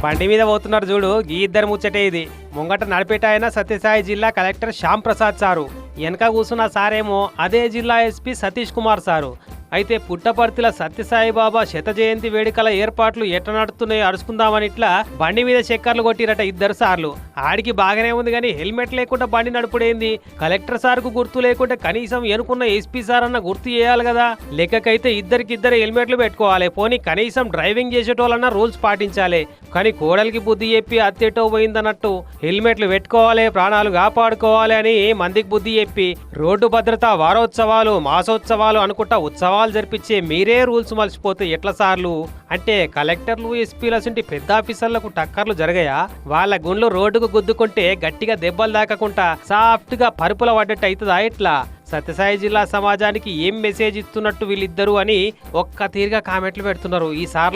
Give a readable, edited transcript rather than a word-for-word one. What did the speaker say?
బండి మీద పోతున్నారు చూడు, గీ ఇద్దరు ముచ్చటే ఇది. ముంగట నడిపేట ఆయన సత్యసాయి జిల్లా కలెక్టర్ శ్యామ్ ప్రసాద్ సారు, వెనక కూర్చున్న సారేమో అదే జిల్లా ఎస్పీ సతీష్ కుమార్ సారు. అయితే పుట్టపర్తిల సత్యసాయి బాబా శత జయంతి వేడుకల ఏర్పాట్లు ఎట్లా నడుస్తున్నాయో అరుచుకుందామని ఇట్లా బండి మీద చక్కర్లు కొట్టిరట ఇద్దరు సార్లు. ఆడికి బాగానే ఉంది కానీ హెల్మెట్ లేకుండా బండి నడుపుడేంది? కలెక్టర్ సార్కు గుర్తు లేకుంటే కనీసం ఎనుకున్న ఎస్పీ సార్ అన్న గుర్తు చేయాలి కదా. లెక్కకైతే ఇద్దరికిద్దరు హెల్మెట్లు పెట్టుకోవాలి, పోనీ కనీసం డ్రైవింగ్ చేసేటోళ్ళన్నా రూల్స్ పాటించాలి. కానీ కోడలికి బుద్ధి చెప్పి అత్తేటో పోయిందన్నట్టు హెల్మెట్లు పెట్టుకోవాలి, ప్రాణాలు కాపాడుకోవాలి అని మందికి బుద్ధి చెప్పి రోడ్డు భద్రతా వారోత్సవాలు మాసోత్సవాలు అనుకుంటా ఉత్సవాలు జరిపించే మీరే రూల్స్ మర్చిపోతే ఎట్లా సార్లు? అంటే కలెక్టర్లు ఎస్పీల సుంటి పెద్ద ఆఫీసర్లకు టక్కర్లు జరగయా? వాళ్ళ గుండ్లు రోడ్డుకు గుద్దుకుంటే గట్టిగా దెబ్బలు దాకకుండా సాఫ్ట్ గా పరుపుల పడ్డట్టు అవుతుందా ఇట్లా? సత్యసాయి జిల్లా సమాజానికి ఏం మెసేజ్ ఇస్తున్నట్టు వీళ్ళిద్దరు అని ఒక్క తీరుగా కామెంట్లు పెడుతున్నారు ఈ సార్లు.